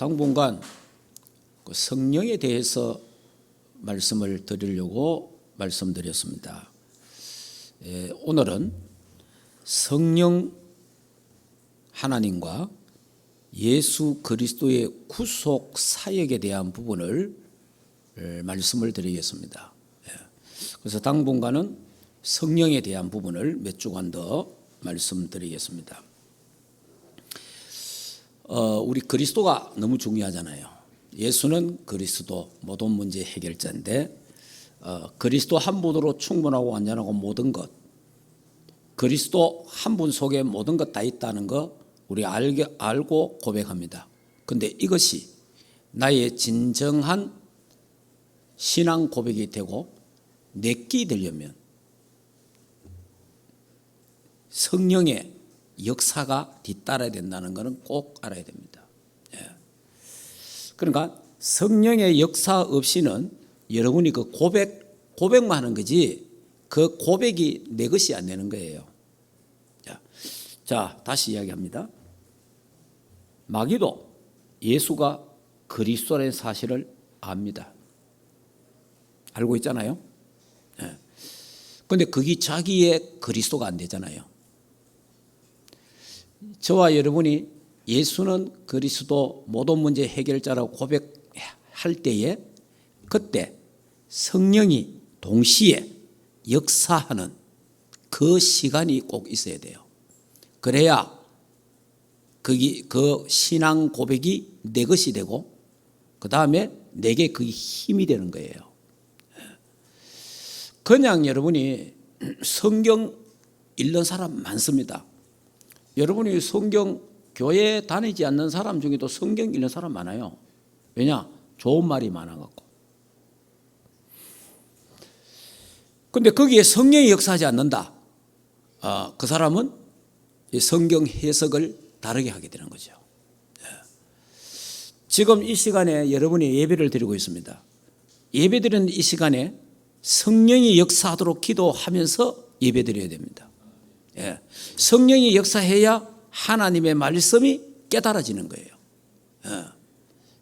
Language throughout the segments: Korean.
당분간 그 성령에 대해서 말씀을 드리려고 말씀드렸습니다. 오늘은 성령 하나님과 예수 그리스도의 구속 사역에 대한 부분을 말씀을 드리겠습니다. 그래서 당분간은 성령에 대한 부분을 몇 주간 더 말씀드리겠습니다. 우리 그리스도가 너무 중요하잖아요. 예수는 그리스도 모든 문제 해결자인데 그리스도 한 분으로 충분하고 완전하고 모든 것, 그리스도 한 분 속에 모든 것 다 있다는 거 우리 알고 고백합니다. 그런데 이것이 나의 진정한 신앙 고백이 되고 내게 되려면 성령의 역사가 뒤따라야 된다는 것은 꼭 알아야 됩니다. 그러니까 성령의 역사 없이는 여러분이 그 고백만 하는 거지 그 고백이 내 것이 안 되는 거예요. 자, 다시 이야기합니다. 마귀도 예수가 그리스도라는 사실을 압니다. 알고 있잖아요. 그런데 그게 자기의 그리스도가 안 되잖아요. 저와 여러분이 예수는 그리스도 모든 문제 해결자라고 고백할 때에 그때 성령이 동시에 역사하는 그 시간이 꼭 있어야 돼요. 그래야 그 신앙 고백이 내 것이 되고 그 다음에 내게 그게 힘이 되는 거예요. 그냥 여러분이 성경 읽는 사람 많습니다. 여러분이 성경 교회 다니지 않는 사람 중에도 성경 읽는 사람 많아요. 왜냐? 좋은 말이 많아갖고. 근데 거기에 성령이 역사하지 않는다. 그 사람은 성경 해석을 다르게 하게 되는 거죠. 지금 이 시간에 여러분이 예배를 드리고 있습니다. 예배 드리는 이 시간에 성령이 역사하도록 기도하면서 예배 드려야 됩니다. 성령이 역사해야 하나님의 말씀이 깨달아지는 거예요.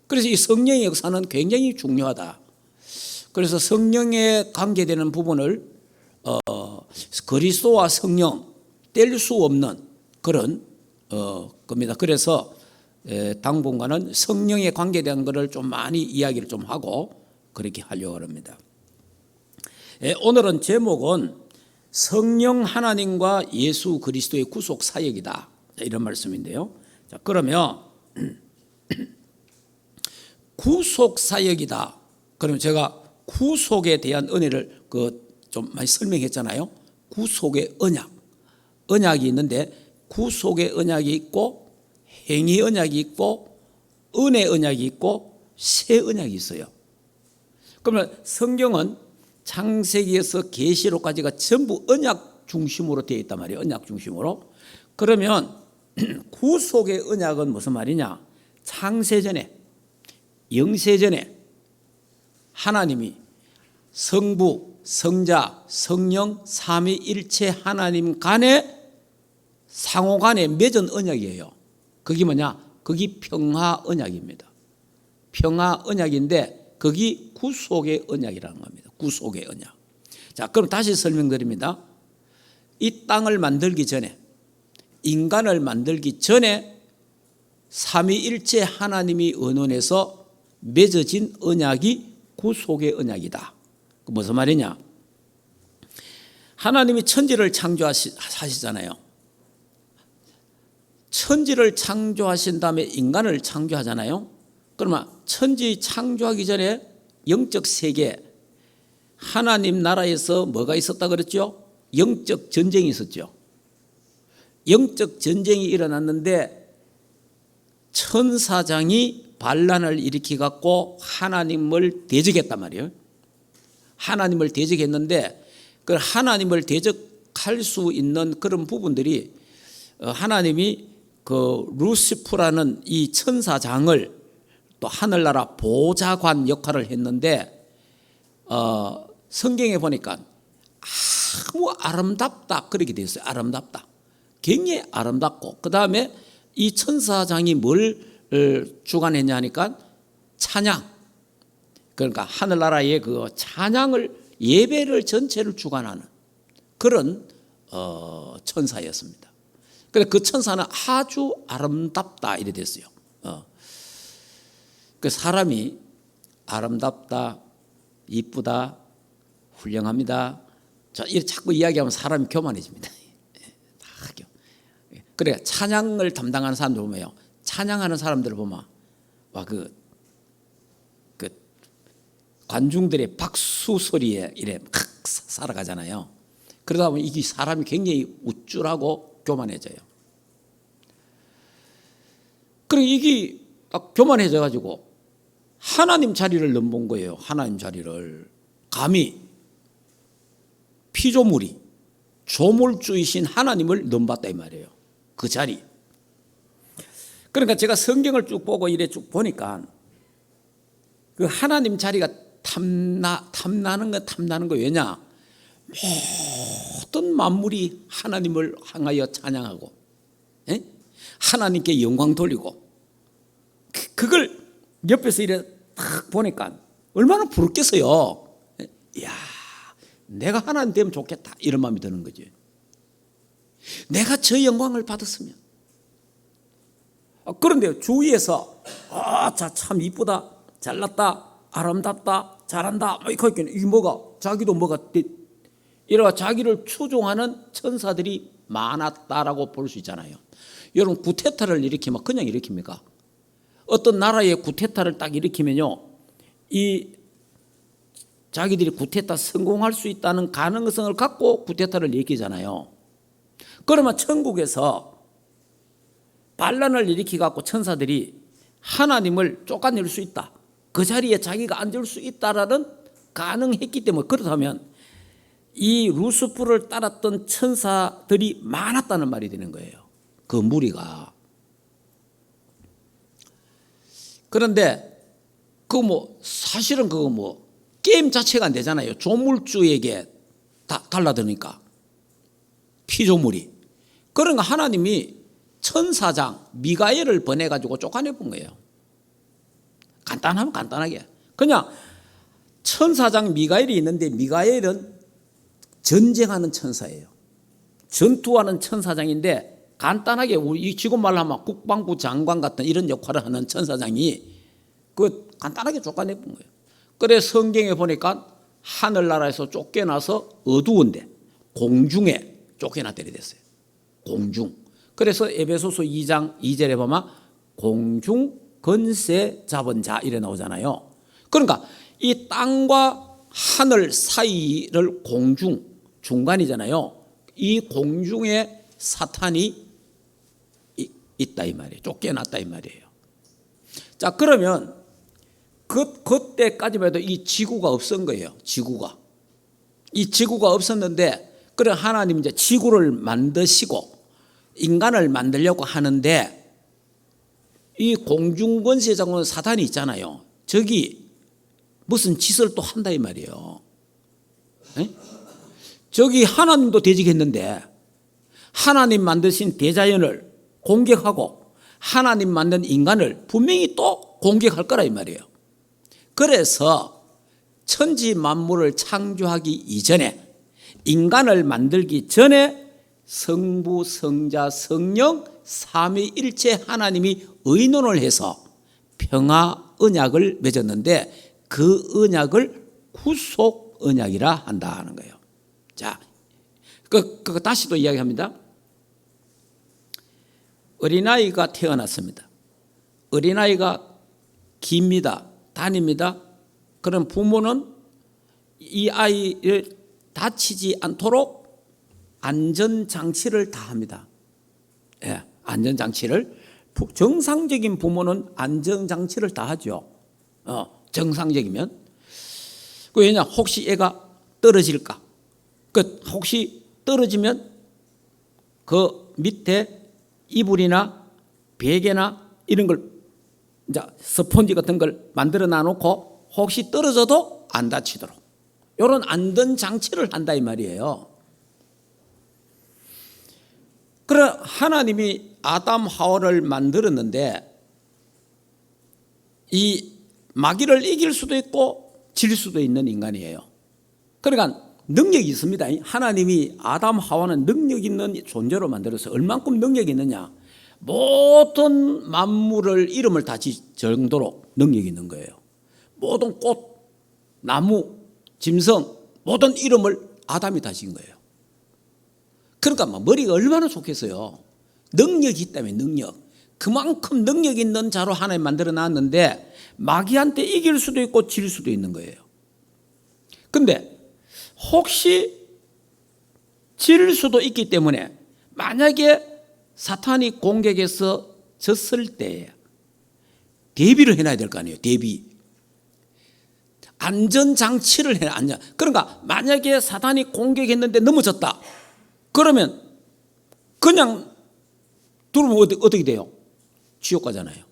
그래서 이 성령의 역사는 굉장히 중요하다. 그래서 성령에 관계되는 부분을 그리스도와 성령 뗄 수 없는 그런 겁니다. 그래서 당분간은 성령에 관계된 것을 좀 많이 이야기를 좀 하고 그렇게 하려고 합니다. 오늘은 제목은 성령 하나님과 예수 그리스도의 구속 사역이다. 이런 말씀인데요. 자, 그러면 구속 사역이다. 그러면 제가 구속에 대한 은혜를 좀 많이 설명했잖아요. 구속의 언약이 있는데 구속의 언약이 있고 행위 언약이 있고 은혜 언약이 있고 새 언약이 있어요. 그러면 성경은 창세기에서 계시록까지가 전부 언약 중심으로 되어 있단 말이에요. 언약 중심으로. 그러면 구속의 언약은 무슨 말이냐? 창세전에 영세전에 하나님이 성부, 성자, 성령, 삼위일체 하나님 간에 상호 간에 맺은 언약이에요. 그게 뭐냐? 그게 평화 언약입니다. 평화 언약인데 그게 구속의 언약이라는 겁니다. 구속의 언약. 자, 그럼 다시 설명드립니다. 이 땅을 만들기 전에, 인간을 만들기 전에 삼위일체 하나님이 언원해서 맺어진 언약이 구속의 언약이다. 그 무슨 말이냐? 하나님이 천지를 창조하시잖아요. 천지를 창조하신 다음에 인간을 창조하잖아요. 그러면 천지 창조하기 전에 영적 세계, 하나님 나라에서 뭐가 있었다 그랬죠? 영적 전쟁이 있었죠. 영적 전쟁이 일어났는데 천사장이 반란을 일으키갖고 하나님을 대적했단 말이에요. 하나님을 대적했는데 그 하나님을 대적할 수 있는 그런 부분들이 하나님이 그 루시프라는 이 천사장을 또 하늘나라 보좌관 역할을 했는데 성경에 보니까 아무 아름답다 그렇게 되어 있어요. 아름답다. 굉장히 아름답고 그 다음에 이 천사장이 뭘 주관했냐 하니까 찬양, 그러니까 하늘나라의 그 찬양을, 예배를 전체를 주관하는 그런 천사였습니다. 그래서 그 천사는 아주 아름답다 이래 됐어요. 그 사람이 아름답다, 이쁘다, 훌륭합니다, 이렇게 자꾸 이야기하면 사람이 교만해집니다. 그래, 찬양을 담당하는 사람들 보면요, 찬양하는 사람들을 보면 그 관중들의 박수 소리에 이래 막 살아가잖아요. 그러다 보면 이게 사람이 굉장히 우쭐하고 교만해져요. 그리고 이게 교만해져 가지고 하나님 자리를 넘본 거예요. 하나님 자리를 감히 피조물이 조물주이신 하나님을 넘봤다 이 말이에요. 그 자리. 그러니까 제가 성경을 쭉 보고 이래 쭉 보니까 그 하나님 자리가 탐나는 거 왜냐? 모든 만물이 하나님을 향하여 찬양하고, 하나님께 영광 돌리고, 그걸 옆에서 이래 딱 보니까 얼마나 부럽겠어요. 이야, 내가 하나님 되면 좋겠다 이런 마음이 드는 거지. 내가 저 영광을 받았으면. 그런데 주위에서 참 이쁘다, 잘났다, 아름답다, 잘한다, 이게 뭐가, 자기도 뭐가 이러가 자기를 추종하는 천사들이 많았다라고 볼 수 있잖아요. 여러분, 구테타를 일으키면 그냥 일으킵니까? 어떤 나라의 구테타를 딱 일으키면요, 이 자기들이 구테타 성공할 수 있다는 가능성을 갖고 구테타를 일으키잖아요. 그러면 천국에서 반란을 일으키갖고 천사들이 하나님을 쫓아낼 수 있다, 그 자리에 자기가 앉을 수 있다라는 가능했기 때문에, 그렇다면 이 루스프를 따랐던 천사들이 많았다는 말이 되는 거예요. 그 무리가. 그런데 사실은 게임 자체가 안 되잖아요. 조물주에게 달라드니까, 피조물이. 그러니까 하나님이 천사장 미가엘을 보내가지고 쫓아내본 거예요. 간단하면 간단하게. 그냥 천사장 미가엘이 있는데, 미가엘은 전쟁하는 천사예요. 전투하는 천사장인데, 간단하게 우리 지금 말로 하면 국방부 장관 같은 이런 역할을 하는 천사장이 간단하게 쫓아내본 거예요. 그래서 성경에 보니까 하늘나라에서 쫓겨나서 어두운데 공중에 쫓겨났다리 됐어요. 공중. 그래서 에베소서 2장 2절에 보면 공중 권세 잡은 자 이래 나오잖아요. 그러니까 이 땅과 하늘 사이를 공중, 중간이잖아요. 이 공중에 사탄이 있다 이 말이에요. 쫓겨났다 이 말이에요. 자, 그러면 그때까지만 해도 이 지구가 없은 거예요. 이 지구가 없었는데, 그래 하나님 이제 지구를 만드시고 인간을 만들려고 하는데, 이 공중 권세 장군 사탄이 있잖아요. 저기 무슨 짓을 또 한다 이 말이에요. 저기 하나님도 대적했는데 하나님 만드신 대자연을 공격하고 하나님 만든 인간을 분명히 또 공격할 거라 이 말이에요. 그래서 천지 만물을 창조하기 이전에, 인간을 만들기 전에 성부, 성자, 성령 삼위일체 하나님이 의논을 해서 평화 언약을 맺었는데, 그 언약을 구속 언약이라 한다 하는 거예요. 자, 다시 또 이야기합니다. 어린아이가 태어났습니다. 어린아이가 깁니다. 다닙니다. 그럼 부모는 이 아이를 다치지 않도록 안전장치를 다 합니다. 예, 안전장치를. 정상적인 부모는 안전장치를 다 하죠. 정상적이면. 왜냐, 혹시 애가 떨어질까? 혹시 떨어지면 그 밑에 이불이나 베개나 이런 걸, 이제 스펀지 같은 걸 만들어 놔놓고 혹시 떨어져도 안 다치도록 이런 안전장치를 한다 이 말이에요. 그래 하나님이 아담 하와를 만들었는데, 이 마귀를 이길 수도 있고 질 수도 있는 인간이에요. 그러니까 능력이 있습니다. 하나님이 아담 하와는 능력 있는 존재로 만들어서 얼만큼 능력이 있느냐, 모든 만물을 이름을 다 질 정도로 능력이 있는 거예요. 모든 꽃, 나무, 짐승 모든 이름을 아담이 다 지은 거예요. 그러니까 머리가 얼마나 좋겠어요. 능력이 있다면 능력. 그만큼 능력 있는 자로 하나님 만들어 놨는데 마귀한테 이길 수도 있고 질 수도 있는 거예요. 근데 혹시 질 수도 있기 때문에 만약에 사탄이 공격해서 졌을 때 대비를 해놔야 될 거 아니에요. 대비. 안전장치를 해놔. 그러니까 만약에 사탄이 공격했는데 넘어졌다. 그러면 그냥 들어오면 어떻게 돼요? 지옥 가잖아요.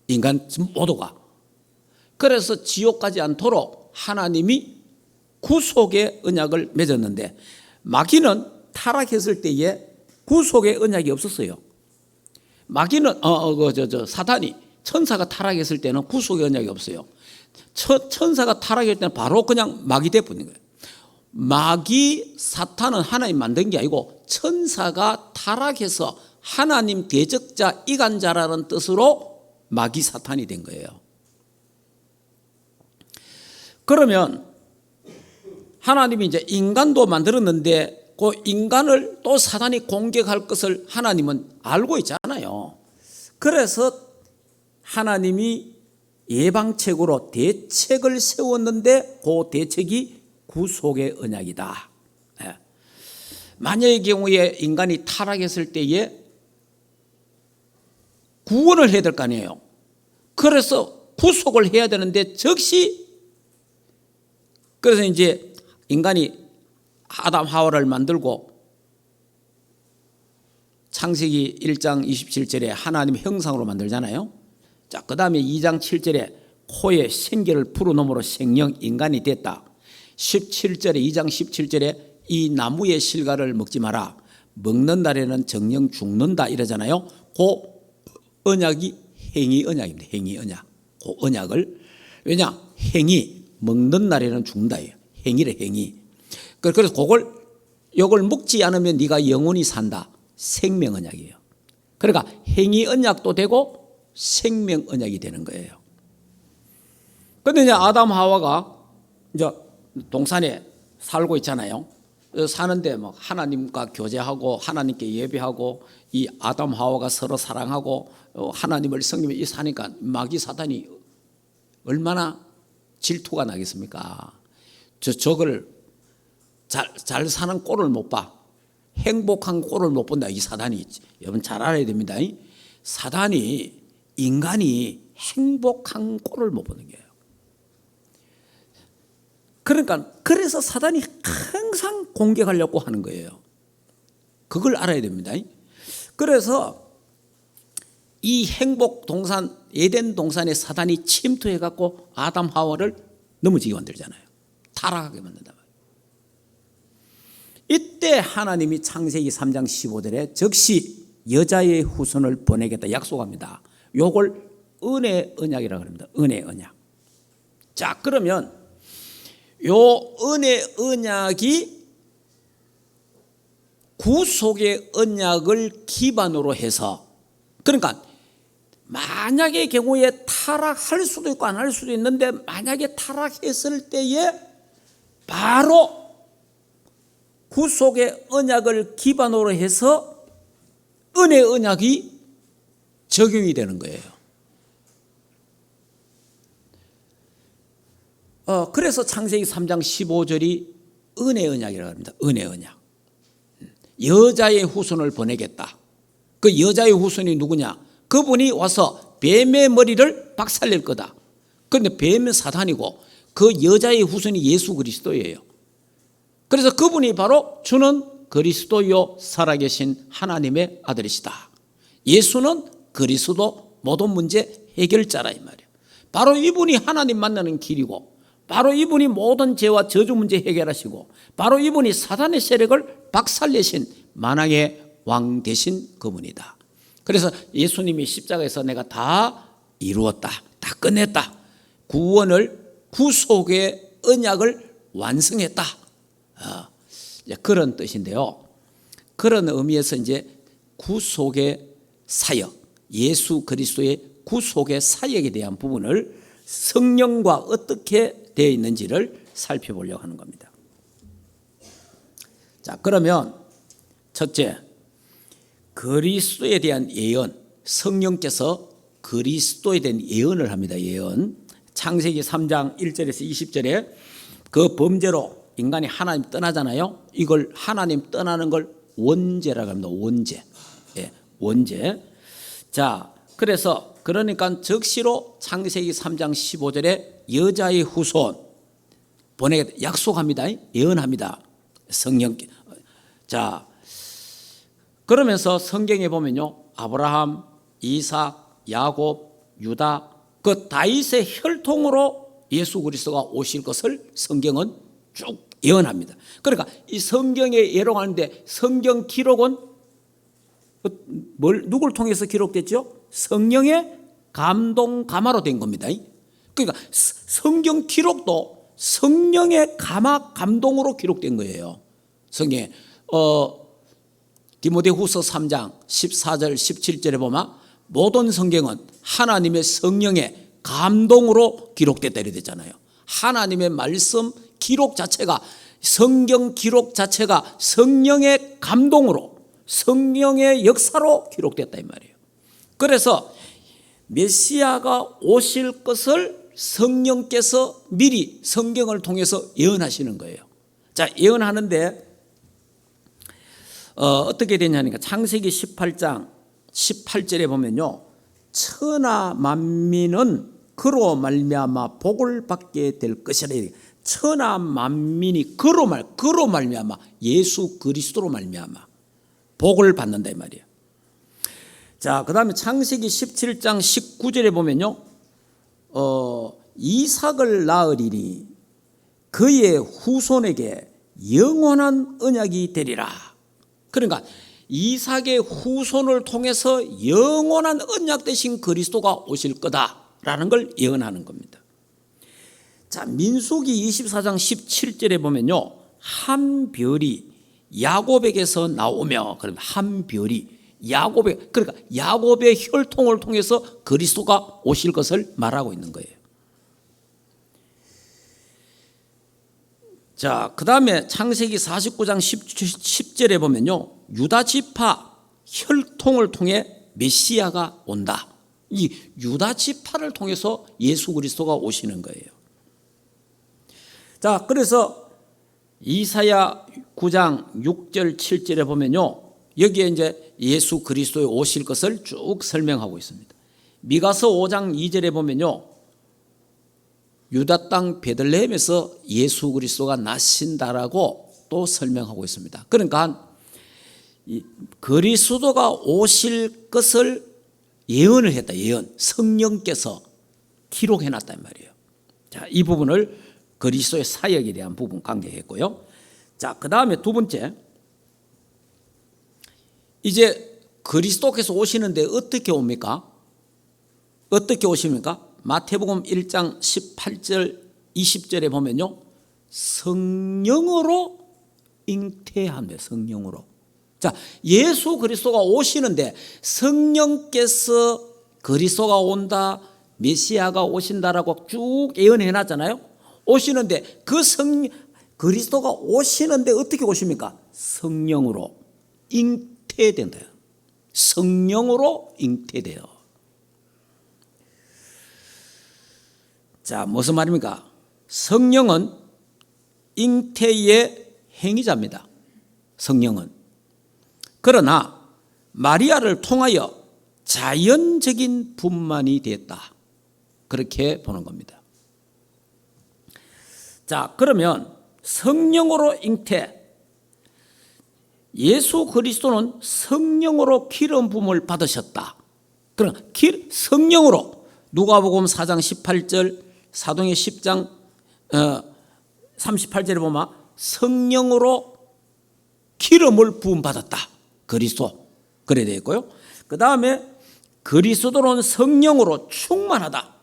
인간 모두가. 그래서 지옥 가지 않도록 하나님이 구속의 언약을 맺었는데 마귀는 타락했을 때에 구속의 언약이 없었어요. 마귀는 사탄이 천사가 타락했을 때는 구속의 언약이 없어요. 천사가 타락했을 때는 바로 그냥 마귀 돼버린 거예요. 마귀 사탄은 하나님 만든 게 아니고 천사가 타락해서 하나님 대적자 이간자라는 뜻으로 마귀 사탄이 된 거예요. 그러면 하나님이 이제 인간도 만들었는데 그 인간을 또 사탄이 공격할 것을 하나님은 알고 있잖아요. 그래서 하나님이 예방책으로 대책을 세웠는데 그 대책이 구속의 언약이다. 만약의 경우에 인간이 타락했을 때에 구원을 해야 될 거 아니에요. 그래서 구속을 해야 되는데 즉시 그래서 이제 인간이 아담 하와를 만들고 창세기 1장 27절에 하나님 형상으로 만들잖아요. 자, 그 다음에 2장 7절에 코에 생기를 불어넣음으로 생명 인간이 됐다. 17절에 2장 17절에 이 나무의 실과를 먹지 마라. 먹는 날에는 정령 죽는다 이러잖아요. 그 언약이 행위 언약입니다. 행위 언약. 그 언약을 왜냐? 행위 먹는 날에는 죽는다예요. 행위래 행위. 그래서 그걸 이걸 먹지 않으면 네가 영원히 산다. 생명 언약이에요. 그러니까 행위 언약도 되고 생명 언약이 되는 거예요. 그런데 이제 아담 하와가 이제 동산에 살고 있잖아요. 사는데 막 하나님과 교제하고 하나님께 예배하고 이 아담 하와가 서로 사랑하고 하나님을 섬기며 이 사니까 마귀 사탄이 얼마나 질투가 나겠습니까? 저걸 잘 사는 꼴을 못 봐. 행복한 꼴을 못 본다. 이 사단이. 여러분 잘 알아야 됩니다. 사단이 인간이 행복한 꼴을 못 보는 거예요. 그러니까 그래서 사단이 항상 공격하려고 하는 거예요. 그걸 알아야 됩니다. 그래서 이 행복 동산 에덴 동산에 사단이 침투해 갖고 아담 하와를 넘어지게 만들잖아요. 타락하게 만든다. 이때 하나님이 창세기 3장 15절에 즉시 여자의 후손을 보내겠다 약속합니다. 요걸 은혜 언약이라고 합니다. 은혜 언약. 자, 그러면 요 은혜 언약이 구속의 언약을 기반으로 해서 그러니까 만약의 경우에 타락할 수도 있고 안 할 수도 있는데 만약에 타락했을 때에 바로 구속의 언약을 기반으로 해서 은혜 언약이 적용이 되는 거예요. 그래서 창세기 3장 15절이 은혜 언약이라고 합니다. 은혜 언약. 여자의 후손을 보내겠다. 그 여자의 후손이 누구냐? 그분이 와서 뱀의 머리를 박살낼 거다. 그런데 뱀은 사탄이고 그 여자의 후손이 예수 그리스도예요. 그래서 그분이 바로 주는 그리스도요 살아계신 하나님의 아들이시다. 예수는 그리스도 모든 문제 해결자라 이 말이에요. 바로 이분이 하나님 만나는 길이고 바로 이분이 모든 죄와 저주 문제 해결하시고 바로 이분이 사단의 세력을 박살내신 만왕의 왕 되신 그분이다. 그래서 예수님이 십자가에서 내가 다 이루었다. 다 다 끝냈다. 구속의 언약을 완성했다. 그런 뜻인데요. 그런 의미에서 이제 구속의 사역, 예수 그리스도의 구속의 사역에 대한 부분을 성령과 어떻게 되어 있는지를 살펴보려고 하는 겁니다. 자, 그러면 첫째, 그리스도에 대한 예언, 성령께서 그리스도에 대한 예언을 합니다. 예언. 창세기 3장 1절에서 20절에 그 범죄로 인간이 하나님 떠나잖아요. 이걸 하나님 떠나는 걸 원죄라고 합니다. 원죄. 예, 원죄. 자, 그래서 그러니까 즉시로 창세기 3장 15절에 여자의 후손 보내겠다. 약속합니다. 예언합니다. 성령. 자, 그러면서 성경에 보면요. 아브라함, 이삭, 야곱, 유다 그 다윗의 혈통으로 예수 그리스도가 오실 것을 성경은 쭉 예언합니다. 그러니까 이 성경에 예언하는데 성경 기록은 누굴 통해서 기록됐죠? 성령의 감동 감화로 된 겁니다. 그러니까 성경 기록도 성령의 감동으로 기록된 거예요. 성경에 디모데후서 3장 14절 17절에 보면 모든 성경은 하나님의 성령의 감동으로 기록됐다 이렇게 됐잖아요. 하나님의 말씀 기록 자체가 성경 기록 자체가 성령의 감동으로 성령의 역사로 기록됐다 이 말이에요. 그래서 메시아가 오실 것을 성령께서 미리 성경을 통해서 예언하시는 거예요. 자, 예언하는데 어떻게 되냐니까 창세기 18장 18절에 보면요. 천하 만민은 그로 말미암아 복을 받게 될 것이라. 천하 만민이 그로 말미암아 예수 그리스도로 말미암아 복을 받는다 이 말이에요. 자, 그다음에 창세기 17장 19절에 보면요. 이삭을 낳으리니 그의 후손에게 영원한 언약이 되리라. 그러니까 이삭의 후손을 통해서 영원한 언약 되신 그리스도가 오실 거다라는 걸 예언하는 겁니다. 자, 민수기 24장 17절에 보면요. 한 별이 야곱에게서 나오며, 그러면 한 별이 그러니까 야곱의 혈통을 통해서 그리스도가 오실 것을 말하고 있는 거예요. 자, 그 다음에 창세기 49장 10절에 보면요. 유다 지파 혈통을 통해 메시아가 온다. 이 유다 지파를 통해서 예수 그리스도가 오시는 거예요. 자, 그래서 이사야 9장 6절 7절에 보면요. 여기에 이제 예수 그리스도에 오실 것을 쭉 설명하고 있습니다. 미가서 5장 2절에 보면요. 유다 땅 베들레헴에서 예수 그리스도가 나신다라고 또 설명하고 있습니다. 그러니까 그리스도가 오실 것을 예언을 했다. 예언. 성령께서 기록해놨단 말이에요. 자, 이 부분을 그리스도의 사역에 대한 부분 강조했고요. 자, 그 다음에 두 번째. 이제 그리스도께서 오시는데 어떻게 옵니까? 어떻게 오십니까? 마태복음 1장 18절 20절에 보면요. 성령으로 잉태합니다. 성령으로. 자, 예수 그리스도가 오시는데 성령께서 그리스도가 온다, 메시아가 오신다라고 쭉 예언해 놨잖아요. 오시는데 그리스도가 오시는데 어떻게 오십니까? 성령으로 잉태된다. 성령으로 잉태돼요. 자, 무슨 말입니까? 성령은 잉태의 행위자입니다. 성령은. 그러나 마리아를 통하여 자연적인 분만이 됐다. 그렇게 보는 겁니다. 자, 그러면 성령으로 잉태. 예수 그리스도는 성령으로 기름 부음을 받으셨다. 그럼 성령으로 누가복음 4장 18절 사도행전 10장 38절에 보면 성령으로 기름을 부음받았다. 그리스도. 그래 되어 있고요. 그 다음에 그리스도는 성령으로 충만하다.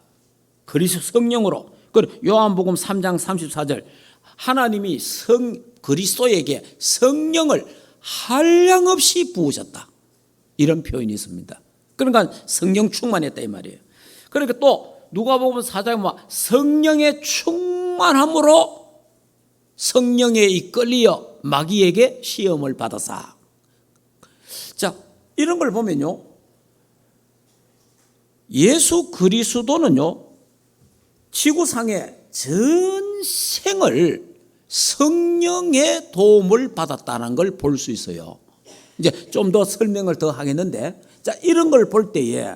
그리스도 성령으로. 요한복음 3장 34절 하나님이 그리스도에게 성령을 한량없이 부으셨다. 이런 표현이 있습니다. 그러니까 성령 충만했다 이 말이에요. 그러니까 또 누가복음 4장에 보면 성령의 충만함으로 성령에 이끌리어 마귀에게 시험을 받아사. 자, 이런 걸 보면요, 예수 그리스도는요 지구상의 전생을 성령의 도움을 받았다는 걸 볼 수 있어요. 이제 좀 더 설명을 더 하겠는데, 자, 이런 걸 볼 때에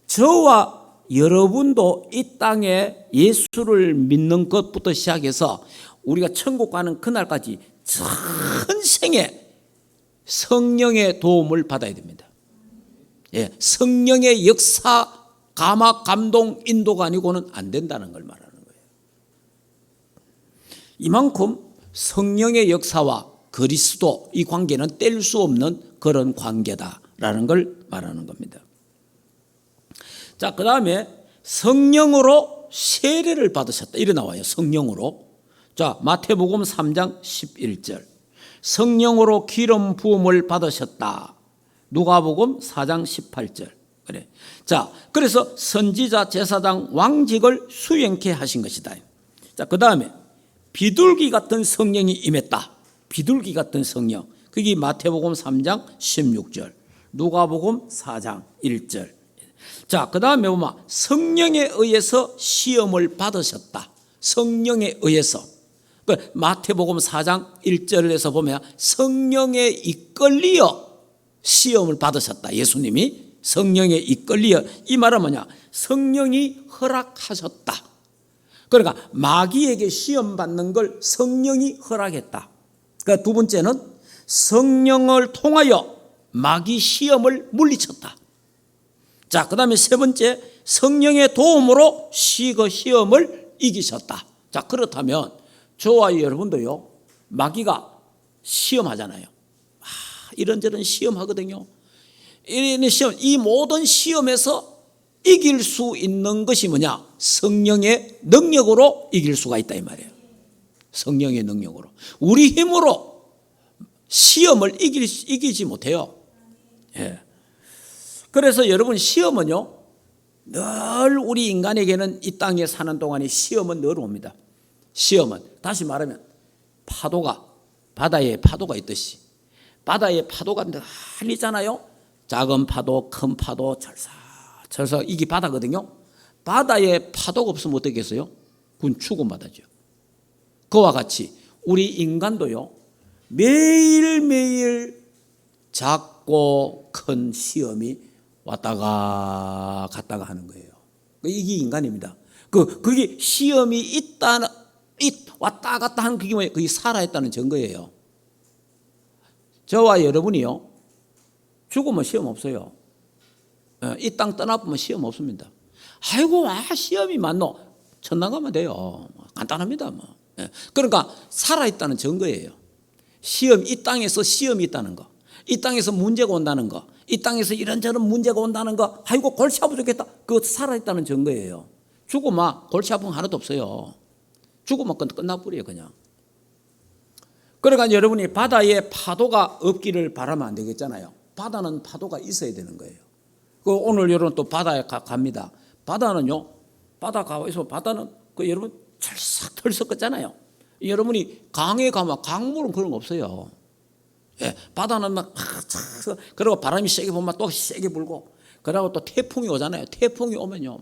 저와 여러분도 이 땅에 예수를 믿는 것부터 시작해서 우리가 천국 가는 그날까지 전생에 성령의 도움을 받아야 됩니다. 예, 성령의 역사, 감화, 감동, 인도가 아니고는 안 된다는 걸 말하는 거예요. 이만큼 성령의 역사와 그리스도 이 관계는 뗄 수 없는 그런 관계다라는 걸 말하는 겁니다. 자, 그 다음에 성령으로 세례를 받으셨다. 이래 나와요. 성령으로. 자, 마태복음 3장 11절. 성령으로 기름 부음을 받으셨다. 누가복음 4장 18절. 그래. 자, 그래서 선지자, 제사장, 왕직을 수행케 하신 것이다. 자, 그 다음에 비둘기 같은 성령이 임했다. 비둘기 같은 성령. 그게 마태복음 3장 16절. 누가복음 4장 1절. 자, 그 다음에 보면 성령에 의해서 시험을 받으셨다. 성령에 의해서. 마태복음 4장 1절에서 보면 성령에 이끌리어 시험을 받으셨다. 예수님이 성령에 이끌리어. 이 말은 뭐냐? 성령이 허락하셨다. 그러니까 마귀에게 시험 받는 걸 성령이 허락했다. 그러니까 두 번째는 성령을 통하여 마귀 시험을 물리쳤다. 자, 그 다음에 세 번째, 성령의 도움으로 그 시험을 이기셨다. 자, 그렇다면 저와 여러분도요, 마귀가 시험하잖아요. 이런저런 시험하거든요. 이런 시험, 이 모든 시험에서 이길 수 있는 것이 뭐냐? 성령의 능력으로 이길 수가 있다 이 말이에요. 성령의 능력으로. 우리 힘으로 시험을 이기지 못해요. 예. 그래서 여러분, 시험은요, 늘 우리 인간에게는 이 땅에 사는 동안에 시험은 늘 옵니다. 시험은 다시 말하면 바다에 파도가 있듯이 바다에 파도가 늘 있잖아요. 작은 파도, 큰 파도, 철사 이게 바다거든요. 바다에 파도가 없으면 어떻겠어요? 그건 죽은 바다죠. 그와 같이 우리 인간도요, 매일매일 작고 큰 시험이 왔다가 갔다가 하는 거예요. 이게 인간입니다. 그게 시험이 왔다 갔다 하는 그게 뭐예요? 그게 살아있다는 증거예요. 저와 여러분이요, 죽으면 시험 없어요. 이 땅 떠나보면 시험 없습니다. 아이고, 시험이 많노? 천당 가면 돼요. 간단합니다. 뭐. 그러니까 살아있다는 증거예요. 이 땅에서 시험이 있다는 거, 이 땅에서 문제가 온다는 거, 이 땅에서 이런저런 문제가 온다는 거, 아이고 골치 아파 죽겠다. 그거 살아있다는 증거예요. 죽으면 골치 아픈 거 하나도 없어요. 죽으면 끝나버려요 그냥. 그러니까 여러분이 바다에 파도가 없기를 바라면 안 되겠잖아요. 바다는 파도가 있어야 되는 거예요. 오늘 여러분 또 바다에 갑니다. 바다는요, 바다 가서 바다는 여러분 털썩 같잖아요. 여러분이 강에 가면 강물은 그런 거 없어요. 예, 바다는 막 그리고 바람이 세게 불면 또 세게 불고, 그리고 또 태풍이 오잖아요. 태풍이 오면요,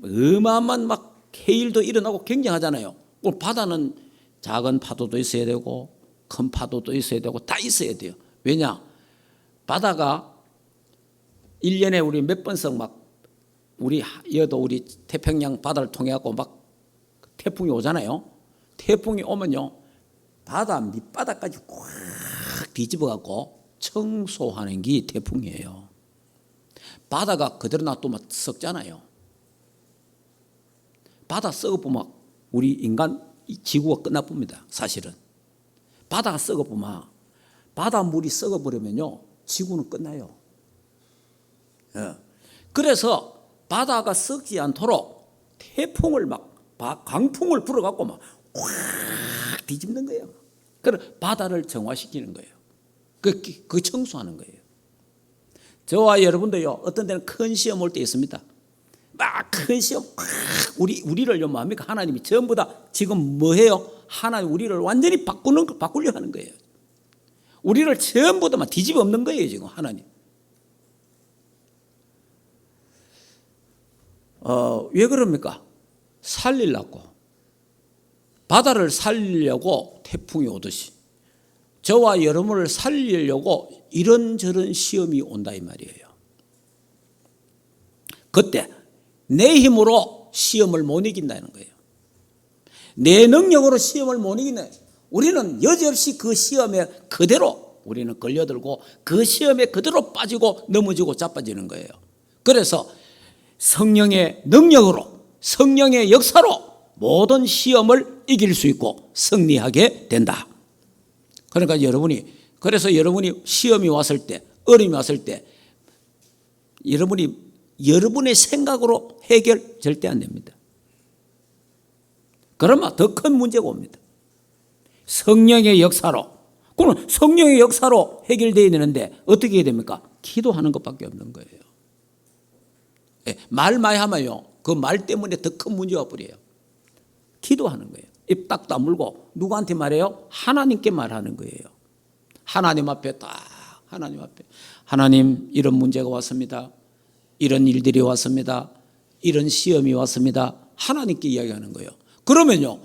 어마어마한 막 해일도 일어나고 굉장하잖아요. 바다는 작은 파도도 있어야 되고 큰 파도도 있어야 되고 다 있어야 돼요. 왜냐? 바다가 1년에 우리 몇 번씩 막 우리 태평양 바다를 통해 갖고 막 태풍이 오잖아요. 태풍이 오면요, 바다 밑바닥까지 꽉 뒤집어 갖고 청소하는 게 태풍이에요. 바다가 그대로 놔두면 썩잖아요. 바다 썩어보면 우리 인간 지구가 끝나봅니다. 사실은 바다가 썩어보면, 바닷물이 썩어버리면요, 지구는 끝나요. 예. 그래서 바다가 썩지 않도록 태풍을 강풍을 불어갖고 막 확 뒤집는 거예요. 그래 바다를 정화시키는 거예요. 그 청소하는 거예요. 저와 여러분도요, 어떤 데는 큰 시험 올 때 있습니다. 막 큰 시험, 우리를요, 뭡니까? 하나님이 전부 다 지금 뭐 해요? 하나님 우리를 완전히 바꾸려 하는 거예요. 우리를 전부 다 막 뒤집어 엎는 거예요, 지금 하나님. 왜 그럽니까? 살리려고. 바다를 살리려고 태풍이 오듯이 저와 여러분을 살리려고 이런저런 시험이 온다 이 말이에요. 그때 내 힘으로 시험을 못 이긴다는 거예요. 내 능력으로 시험을 못 이기는, 우리는 여지없이 그 시험에 그대로 우리는 걸려들고 그 시험에 그대로 빠지고 넘어지고 자빠지는 거예요. 그래서 성령의 능력으로, 성령의 역사로 모든 시험을 이길 수 있고 승리하게 된다. 그러니까 그래서 여러분이 시험이 왔을 때, 어려움이 왔을 때 여러분의 생각으로 해결 절대 안 됩니다. 그러면 더 큰 문제가 옵니다. 성령의 역사로. 그럼 성령의 역사로 해결되어야 되는데 어떻게 해야 됩니까? 기도하는 것밖에 없는 거예요. 말 많이 하면요, 그 말 때문에 더 큰 문제가 버려요. 기도하는 거예요. 입 딱 다물고 누구한테 말해요? 하나님께 말하는 거예요. 하나님 앞에 딱, 하나님 앞에, 하나님 이런 문제가 왔습니다. 이런 일들이 왔습니다. 이런 시험이 왔습니다. 하나님께 이야기하는 거예요. 그러면요,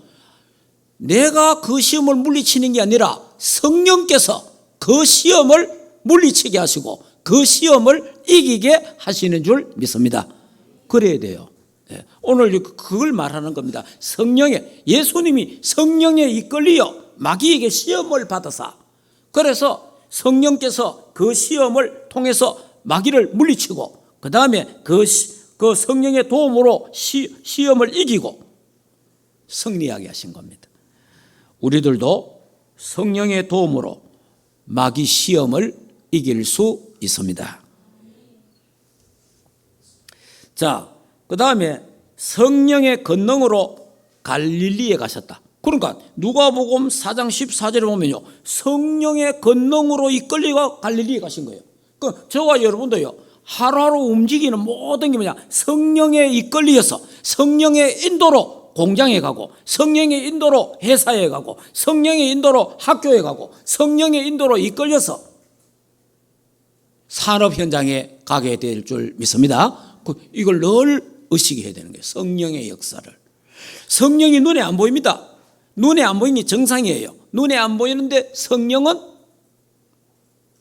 내가 그 시험을 물리치는 게 아니라 성령께서 그 시험을 물리치게 하시고 그 시험을 이기게 하시는 줄 믿습니다. 그래야 돼요. 오늘 그걸 말하는 겁니다. 예수님이 성령에 이끌리어 마귀에게 시험을 받으사, 그래서 성령께서 그 시험을 통해서 마귀를 물리치고 그 다음에 그 성령의 도움으로 시험을 이기고 승리하게 하신 겁니다. 우리들도 성령의 도움으로 마귀 시험을 이길 수 있습니다. 자, 그 다음에 성령의 권능으로 갈릴리에 가셨다. 그러니까 누가복음 4장 14절에 보면요, 성령의 권능으로 이끌리고 갈릴리에 가신 거예요. 그 저와 여러분도요, 하루하루 움직이는 모든 게 뭐냐, 성령에 이끌려서 성령의 인도로 공장에 가고, 성령의 인도로 회사에 가고, 성령의 인도로 학교에 가고, 성령의 인도로 이끌려서 산업 현장에 가게 될 줄 믿습니다. 이걸 늘 의식해야 되는 거예요. 성령의 역사를. 성령이 눈에 안 보입니다. 눈에 안 보이는 게 정상이에요. 눈에 안 보이는데 성령은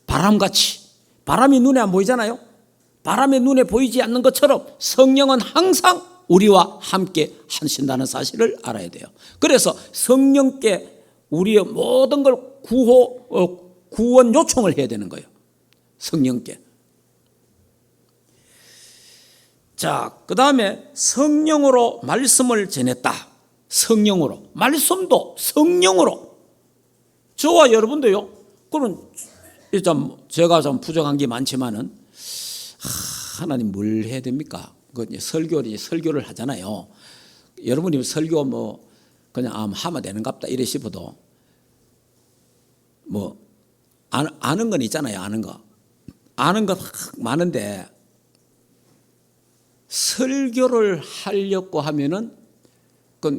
바람같이, 바람이 눈에 안 보이잖아요. 바람이 눈에 보이지 않는 것처럼 성령은 항상 우리와 함께 하신다는 사실을 알아야 돼요. 그래서 성령께 우리의 모든 걸 구원 요청을 해야 되는 거예요. 성령께. 자, 그 다음에 성령으로 말씀을 전했다. 성령으로. 말씀도 성령으로. 저와 여러분도요, 그럼 제가 좀 부족한 게 많지만은, 하나님 뭘 해야 됩니까? 설교를 하잖아요. 여러분이 설교 그냥 하면 되는갑다 이래 싶어도 아는 건 있잖아요. 아는 거 많은데 설교를 하려고 하면은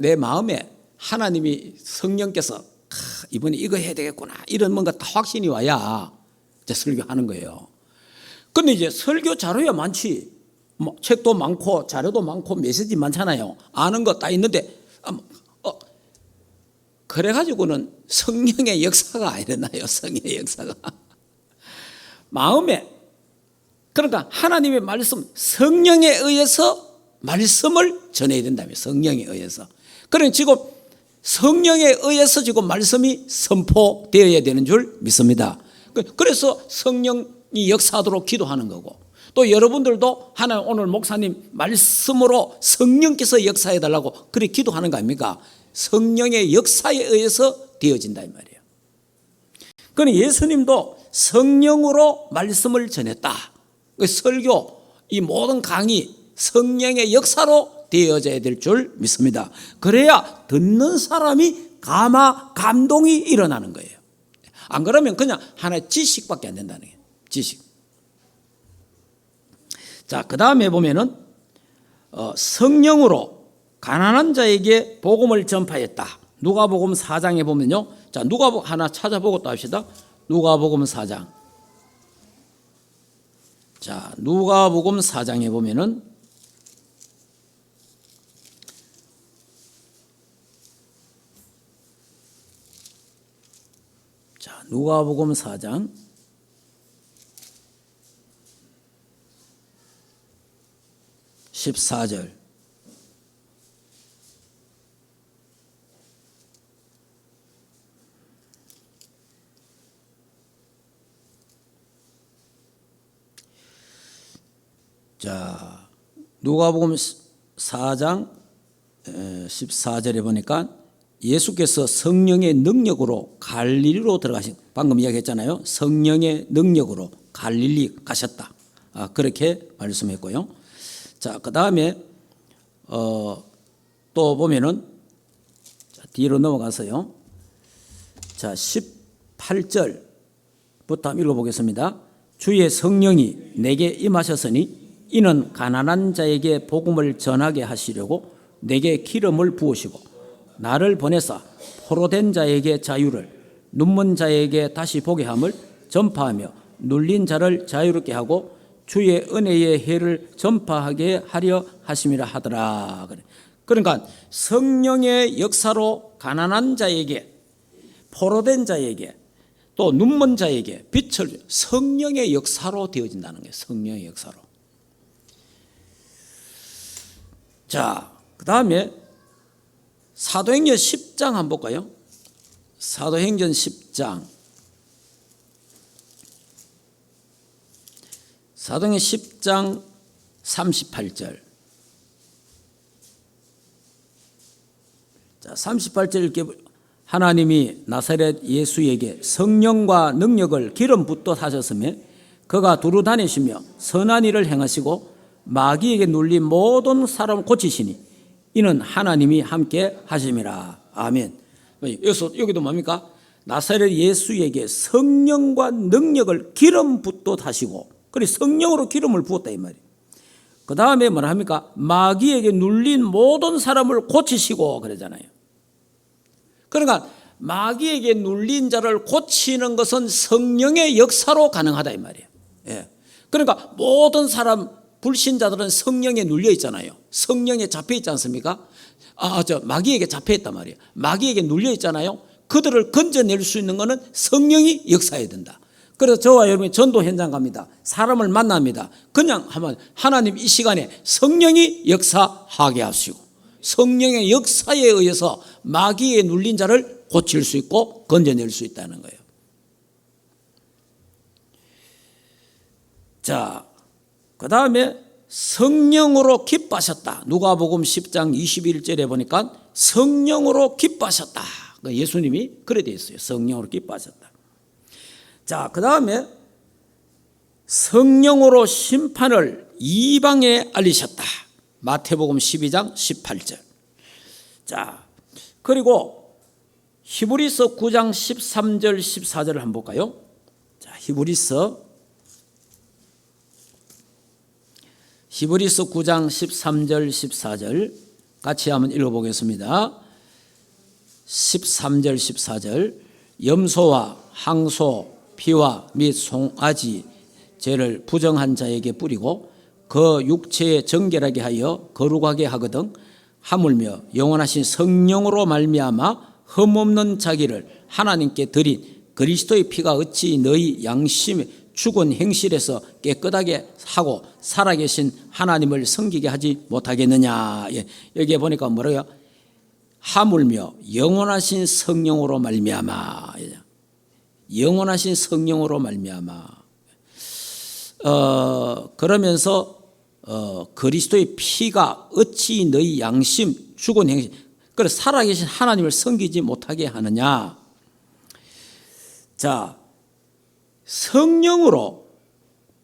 내 마음에 하나님이 성령께서 이번에 이거 해야 되겠구나 이런 뭔가 다 확신이 와야 이제 설교하는 거예요. 근데 이제 설교 자료야 많지. 책도 많고 자료도 많고 메시지 많잖아요. 아는 거 다 있는데 그래가지고는 성령의 역사가 안 일어나요. 성령의 역사가 마음에. 그러니까 하나님의 말씀, 성령에 의해서 말씀을 전해야 된다며. 성령에 의해서. 그러니까 지금 성령에 의해서 지금 말씀이 선포되어야 되는 줄 믿습니다. 그래서 성령이 역사하도록 기도하는 거고, 또 여러분들도 하나님 오늘 목사님 말씀으로 성령께서 역사해 달라고 그렇게 기도하는 거 아닙니까? 성령의 역사에 의해서 되어진다 이 말이에요. 그러니 예수님도 성령으로 말씀을 전했다. 설교, 이 모든 강의 성령의 역사로 되어져야 될 줄 믿습니다. 그래야 듣는 사람이 감동이 일어나는 거예요. 안 그러면 그냥 하나의 지식밖에 안 된다는 거예요. 지식. 자, 그 다음에 보면은 성령으로 가난한 자에게 복음을 전파했다. 누가복음 4장에 보면요. 자, 누가복음 하나 찾아보고 또 합시다. 누가복음 4장. 자, 누가복음 4장에 보면은 자, 누가복음 4장 14절. 자, 누가복음 4장 14절에 보니까 예수께서 성령의 능력으로 갈릴리로 들어가신, 방금 이야기했잖아요. 성령의 능력으로 갈릴리 가셨다. 그렇게 말씀했고요. 자, 그 다음에 또 보면은 뒤로 넘어가서요. 자, 18절부터 한번 읽어보겠습니다. 주의 성령이 내게 임하셨으니 이는 가난한 자에게 복음을 전하게 하시려고 내게 기름을 부으시고 나를 보내사 포로된 자에게 자유를, 눈먼 자에게 다시 보게 함을 전파하며 눌린 자를 자유롭게 하고 주의 은혜의 해를 전파하게 하려 하심이라 하더라. 그러니까 성령의 역사로 가난한 자에게, 포로된 자에게, 또 눈먼 자에게 빛을 성령의 역사로 되어진다는 거예요. 성령의 역사로. 자, 그 다음에 사도행전 10장 한번 볼까요? 사도행전 10장. 사도행전 10장 38절. 자, 38절 이렇게 하나님이 나사렛 예수에게 성령과 능력을 기름 붓듯 하셨으며 그가 두루 다니시며 선한 일을 행하시고 마귀에게 눌린 모든 사람을 고치시니 이는 하나님이 함께 하심이라. 아멘. 여기도 뭡니까? 나사렛 예수에게 성령과 능력을 기름 붓듯 하시고, 그래 성령으로 기름을 부었다 이 말이에요. 그 다음에 뭐라 합니까? 마귀에게 눌린 모든 사람을 고치시고 그러잖아요. 그러니까 마귀에게 눌린 자를 고치는 것은 성령의 역사로 가능하다 이 말이에요. 예. 그러니까 모든 사람 불신자들은 성령에 눌려 있잖아요. 성령에 잡혀 있지 않습니까? 마귀에게 잡혀 있단 말이에요. 마귀에게 눌려 있잖아요. 그들을 건져낼 수 있는 것은 성령이 역사해야 된다. 그래서 저와 여러분이 전도 현장 갑니다. 사람을 만납니다. 그냥 하면 하나님 이 시간에 성령이 역사하게 하시고 성령의 역사에 의해서 마귀에 눌린 자를 고칠 수 있고 건져낼 수 있다는 거예요. 자, 그 다음에 성령으로 기뻐하셨다. 누가복음 10장 21절에 보니까 성령으로 기뻐하셨다. 예수님이 그래 되어 있어요. 성령으로 기뻐하셨다. 자, 그 다음에 성령으로 심판을 이방에 알리셨다. 마태복음 12장 18절. 자, 그리고 히브리서 9장 13절 14절을 한번 볼까요? 자, 히브리서 9장 13절 14절 같이 한번 읽어보겠습니다. 13절 14절. 염소와 항소 피와 및 송아지 죄를 부정한 자에게 뿌리고 그 육체에 정결하게 하여 거룩하게 하거든 하물며 영원하신 성령으로 말미암아 흠없는 자기를 하나님께 드린 그리스도의 피가 어찌 너희 양심의 죽은 행실에서 깨끗하게 하고 살아계신 하나님을 섬기게 하지 못하겠느냐. 여기에 보니까 뭐래요? 하물며 영원하신 성령으로 말미암아. 영원하신 성령으로 말미암아. 그러면서 그리스도의 피가 어찌 너희 양심 죽은 행실, 그래 살아계신 하나님을 섬기지 못하게 하느냐. 자, 성령으로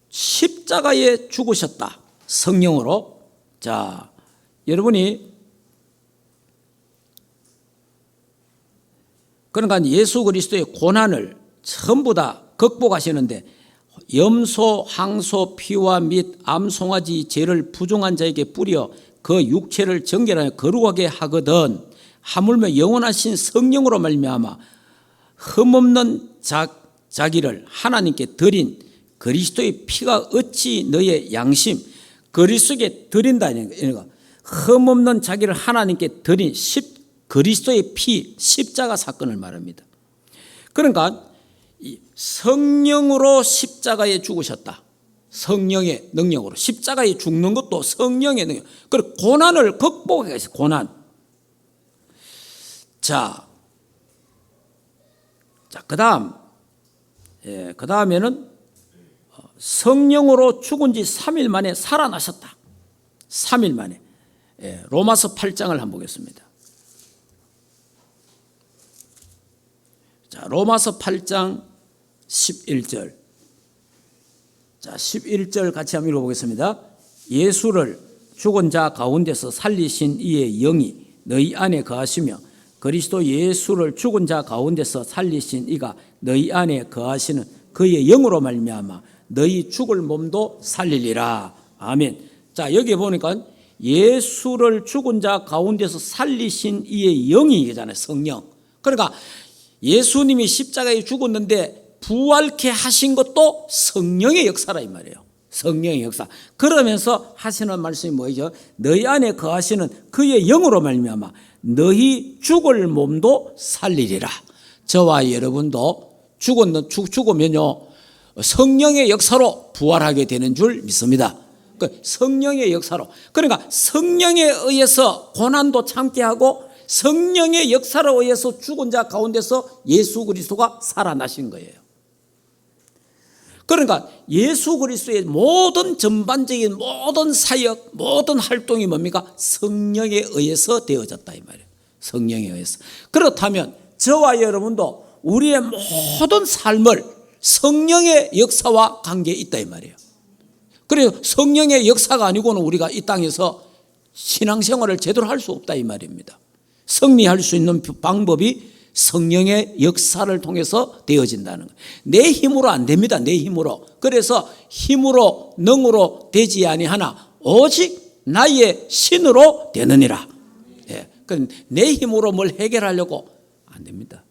십자가에 죽으셨다. 성령으로. 자, 여러분이 그러니까 예수 그리스도의 고난을 전부 다 극복하시는데 염소, 항소, 피와 및 암송아지 죄를 부정한 자에게 뿌려 그 육체를 정결하여 거룩하게 하거든 하물며 영원하신 성령으로 말미암아 흠없는 자기를 하나님께 드린 그리스도의 피가 어찌 너의 양심 그리스도께 드린다. 흠없는 자기를 하나님께 드린 그리스도의 피 십자가 사건을 말합니다. 그러니까 성령으로 십자가에 죽으셨다. 성령의 능력으로 십자가에 죽는 것도 성령의 능력. 그리고 고난을 극복하게 했어요. 고난. 자, 그다음에는 성령으로 죽은 지 3일 만에 살아나셨다. 3일 만에. 로마서 8장을 한번 보겠습니다. 자, 로마서 8장 11절. 자, 11절 같이 한번 읽어보겠습니다. 예수를 죽은 자 가운데서 살리신 이의 영이 너희 안에 거하시며 그리스도 예수를 죽은 자 가운데서 살리신 이가 너희 안에 거하시는 그의 영으로 말미암아 너희 죽을 몸도 살리리라. 아멘. 자, 여기 보니까 예수를 죽은 자 가운데서 살리신 이의 영이 이잖아요. 성령. 그러니까 예수님이 십자가에 죽었는데 부활케 하신 것도 성령의 역사라 이 말이에요. 성령의 역사. 그러면서 하시는 말씀이 뭐죠? 너희 안에 거하시는 그의 영으로 말미암아 너희 죽을 몸도 살리리라. 저와 여러분도 죽으면요 성령의 역사로 부활하게 되는 줄 믿습니다. 성령의 역사로. 그러니까 성령에 의해서 고난도 참게 하고 성령의 역사로 의해서 죽은 자 가운데서 예수 그리스도가 살아나신 거예요. 그러니까 예수 그리스도의 모든 전반적인 모든 사역, 모든 활동이 뭡니까? 성령에 의해서 되어졌다 이 말이에요. 성령에 의해서. 그렇다면 저와 여러분도 우리의 모든 삶을 성령의 역사와 관계에 있다 이 말이에요. 그래서 성령의 역사가 아니고는 우리가 이 땅에서 신앙생활을 제대로 할 수 없다 이 말입니다. 승리할 수 있는 방법이 성령의 역사를 통해서 되어진다는 거예요. 내 힘으로 안 됩니다. 내 힘으로. 그래서 힘으로 능으로 되지 아니하나 오직 나의 신으로 되느니라. 예. 내 힘으로 뭘 해결하려고 안 됩니다.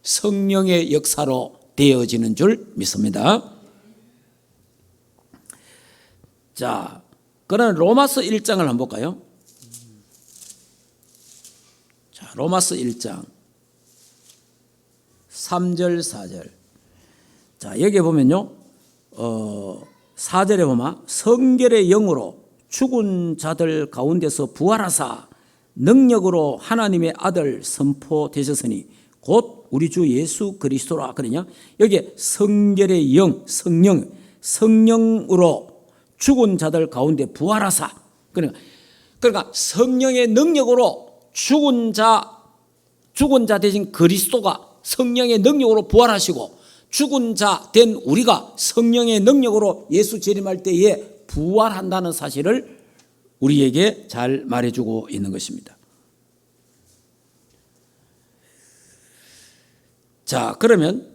성령의 역사로 되어지는 줄 믿습니다. 자, 그러면 로마서 1장을 한번 볼까요? 자, 로마서 1장 3절 4절. 자, 여기 보면요 4절에 보면 성결의 영으로 죽은 자들 가운데서 부활하사 능력으로 하나님의 아들 선포되셨으니 곧 우리 주 예수 그리스도라. 그러냐 여기에 성결의 영, 성령으로 죽은 자들 가운데 부활하사. 그러니까 성령의 능력으로 죽은 자 대신 그리스도가 성령의 능력으로 부활하시고 죽은 자 된 우리가 성령의 능력으로 예수 재림할 때에 부활한다는 사실을 우리에게 잘 말해주고 있는 것입니다. 자, 그러면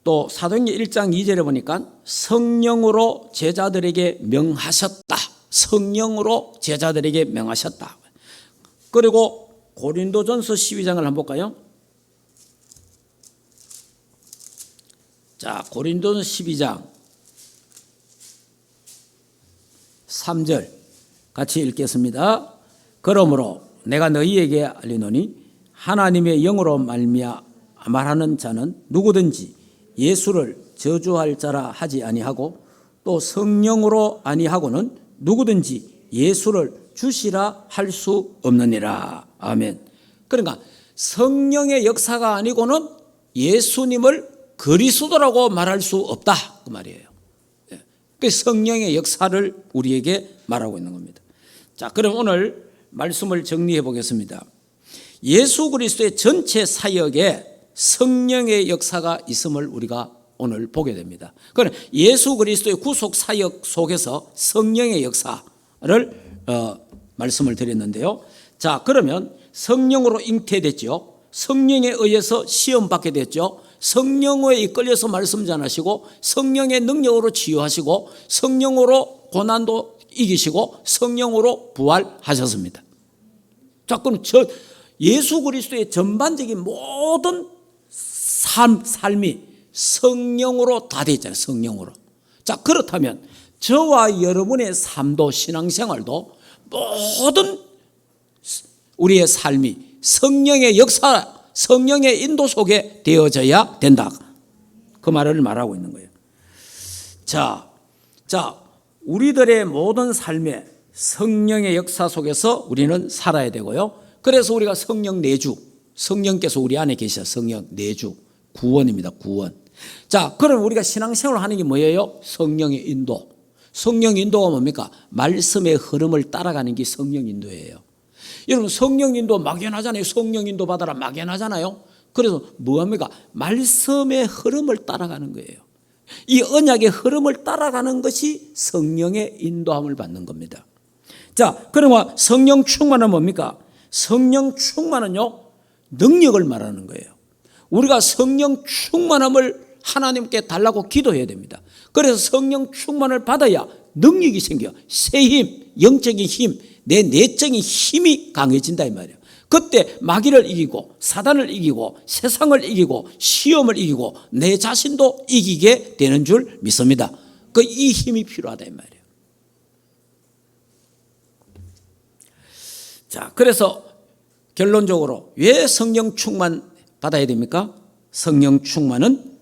또 사도행전 1장 2절에 보니까 성령으로 제자들에게 명하셨다. 성령으로 제자들에게 명하셨다. 그리고 고린도전서 12장을 한번 볼까요? 자, 고린도전서 12장 3절 같이 읽겠습니다. 그러므로 내가 너희에게 알리노니 하나님의 영으로 말하는 자는 누구든지 예수를 저주할 자라 하지 아니하고 또 성령으로 아니하고는 누구든지 예수를 주시라 할 수 없느니라. 아멘. 그러니까 성령의 역사가 아니고는 예수님을 그리스도라고 말할 수 없다 그 말이에요. 그 성령의 역사를 우리에게 말하고 있는 겁니다. 자, 그럼 오늘 말씀을 정리해 보겠습니다. 예수 그리스도의 전체 사역에 성령의 역사가 있음을 우리가 오늘 보게 됩니다. 그럼 예수 그리스도의 구속 사역 속에서 성령의 역사를 말씀을 드렸는데요. 자, 그러면 성령으로 잉태됐죠. 성령에 의해서 시험 받게 됐죠. 성령에 이끌려서 말씀 전하시고 성령의 능력으로 치유하시고 성령으로 고난도 이기시고 성령으로 부활하셨습니다. 자, 그럼 예수 그리스도의 전반적인 모든 삶이 성령으로 다 되어 있잖아요. 성령으로. 자, 그렇다면 저와 여러분의 삶도 신앙생활도 모든 우리의 삶이 성령의 역사, 성령의 인도 속에 되어져야 된다. 그 말을 말하고 있는 거예요. 자, 우리들의 모든 삶에 성령의 역사 속에서 우리는 살아야 되고요. 그래서 우리가 성령 내주, 성령께서 우리 안에 계셔. 성령 내주, 구원입니다. 구원. 자, 그럼 우리가 신앙생활을 하는 게 뭐예요? 성령의 인도. 성령 인도가 뭡니까? 말씀의 흐름을 따라가는 게 성령 인도예요. 여러분, 성령 인도 막연하잖아요. 성령 인도 받아라 막연하잖아요. 그래서 뭐합니까? 말씀의 흐름을 따라가는 거예요. 이 언약의 흐름을 따라가는 것이 성령의 인도함을 받는 겁니다. 자, 그러면 성령 충만은 뭡니까? 성령 충만은요, 능력을 말하는 거예요. 우리가 성령 충만함을 하나님께 달라고 기도해야 됩니다. 그래서 성령 충만을 받아야 능력이 생겨요. 새 힘, 영적인 힘, 내 내적인 힘이 강해진다 이 말이에요. 그때 마귀를 이기고 사단을 이기고 세상을 이기고 시험을 이기고 내 자신도 이기게 되는 줄 믿습니다. 이 힘이 필요하다 이 말이에요. 자, 그래서 결론적으로 왜 성령 충만 받아야 됩니까? 성령 충만은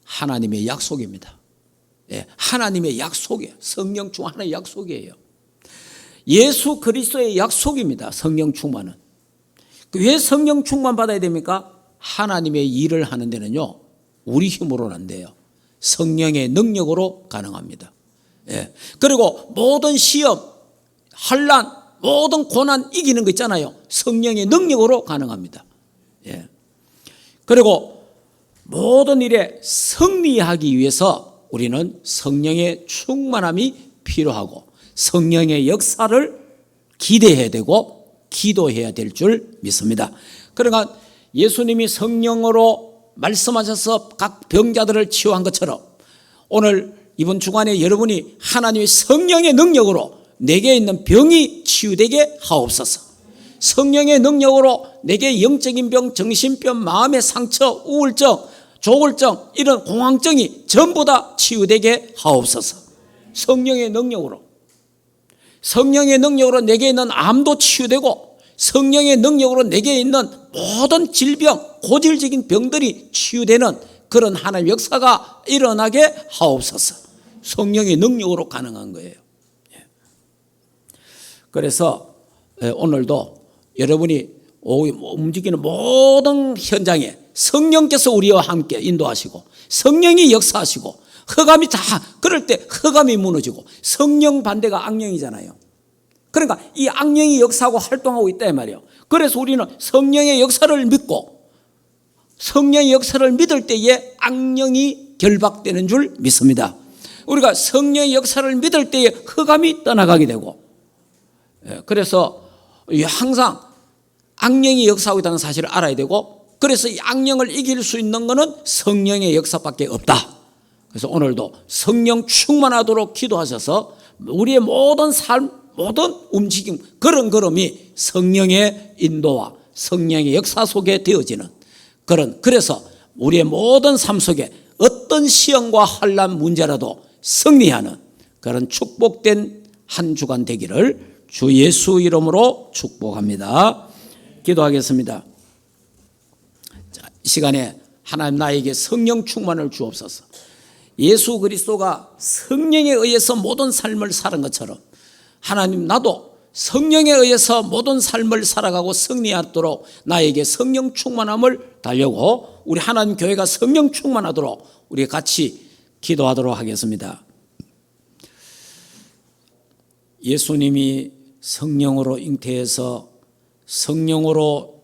하나님의 약속입니다. 예, 하나님의 약속이에요. 성령 충만 하나님의 약속이에요. 예수 그리스도의 약속입니다. 성령 충만은. 왜 성령 충만 받아야 됩니까? 하나님의 일을 하는 데는요, 우리 힘으로는 안 돼요. 성령의 능력으로 가능합니다. 예. 그리고 모든 시험, 환난, 모든 고난 이기는 거 있잖아요. 성령의 능력으로 가능합니다. 예. 그리고 모든 일에 승리하기 위해서 우리는 성령의 충만함이 필요하고 성령의 역사를 기대해야 되고 기도해야 될 줄 믿습니다. 그러니까 예수님이 성령으로 말씀하셔서 각 병자들을 치유한 것처럼 오늘 이번 주간에 여러분이 하나님의 성령의 능력으로 내게 있는 병이 치유되게 하옵소서. 성령의 능력으로 내게 영적인 병, 정신병, 마음의 상처, 우울증, 조울증 이런 공황증이 전부 다 치유되게 하옵소서. 성령의 능력으로. 성령의 능력으로 내게 있는 암도 치유되고 성령의 능력으로 내게 있는 모든 질병, 고질적인 병들이 치유되는 그런 하나님의 역사가 일어나게 하옵소서. 성령의 능력으로 가능한 거예요. 그래서 오늘도 여러분이 움직이는 모든 현장에 성령께서 우리와 함께 인도하시고 성령이 역사하시고 흑암이 다 그럴 때 흑암이 무너지고 성령 반대가 악령이잖아요. 그러니까 이 악령이 역사하고 활동하고 있다 이 말이에요. 그래서 우리는 성령의 역사를 믿고 성령의 역사를 믿을 때에 악령이 결박되는 줄 믿습니다. 우리가 성령의 역사를 믿을 때에 흑암이 떠나가게 되고 그래서 항상 악령이 역사하고 있다는 사실을 알아야 되고 그래서 이 악령을 이길 수 있는 것은 성령의 역사밖에 없다. 그래서 오늘도 성령 충만하도록 기도하셔서 우리의 모든 삶, 모든 움직임, 걸음걸음이 성령의 인도와 성령의 역사 속에 되어지는 그래서 우리의 모든 삶 속에 어떤 시험과 환난 문제라도 승리하는 그런 축복된 한 주간 되기를 주 예수 이름으로 축복합니다. 기도하겠습니다. 자, 이 시간에 하나님 나에게 성령 충만을 주옵소서. 예수 그리스도가 성령에 의해서 모든 삶을 사는 것처럼 하나님 나도 성령에 의해서 모든 삶을 살아가고 승리하도록 나에게 성령 충만함을 달려고 우리 하나님 교회가 성령 충만하도록 우리 같이 기도하도록 하겠습니다. 예수님이 성령으로 잉태해서 성령으로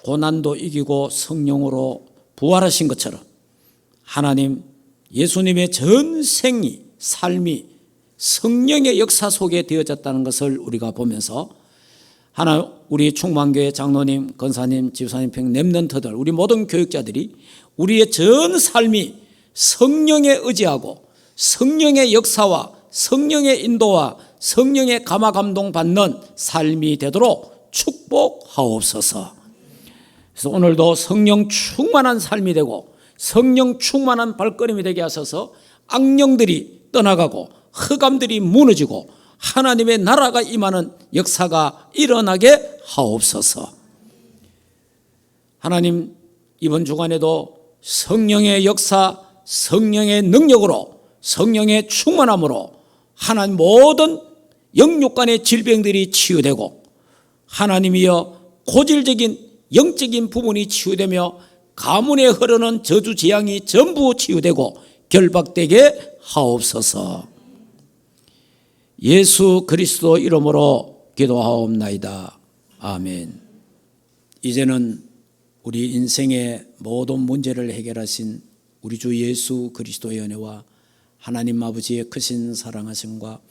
고난도 이기고 성령으로 부활하신 것처럼 하나님 예수님의 전 생이 삶이 성령의 역사 속에 되어졌다는 것을 우리가 보면서 우리 충만교회 장로님, 권사님, 집사님, 렘넌트들, 우리 모든 교육자들이 우리의 전 삶이 성령에 의지하고 성령의 역사와 성령의 인도와 성령의 감화 감동 받는 삶이 되도록 축복하옵소서. 그래서 오늘도 성령 충만한 삶이 되고 성령 충만한 발걸음이 되게 하셔서 악령들이 떠나가고 흑암들이 무너지고 하나님의 나라가 임하는 역사가 일어나게 하옵소서. 하나님, 이번 주간에도 성령의 역사, 성령의 능력으로, 성령의 충만함으로 하나님 모든 영육간의 질병들이 치유되고 하나님이여 고질적인 영적인 부분이 치유되며 가문에 흐르는 저주 재앙이 전부 치유되고 결박되게 하옵소서. 예수 그리스도 이름으로 기도하옵나이다. 아멘. 이제는 우리 인생의 모든 문제를 해결하신 우리 주 예수 그리스도의 은혜와 하나님 아버지의 크신 사랑하심과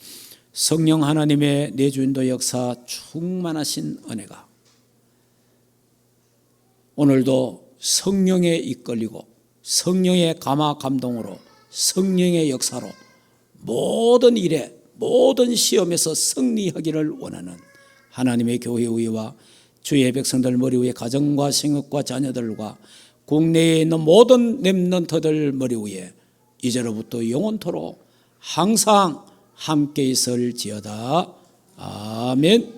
성령 하나님의 내주인도 역사 충만하신 은혜가 오늘도 성령에 이끌리고 성령의 감화 감동으로 성령의 역사로 모든 일에 모든 시험에서 승리하기를 원하는 하나님의 교회 위와 주의 백성들 머리 위에 가정과 생업과 자녀들과 국내에 있는 모든 렘넌트들 머리 위에 이제로부터 영원토록 항상 함께 있을지어다. 아멘.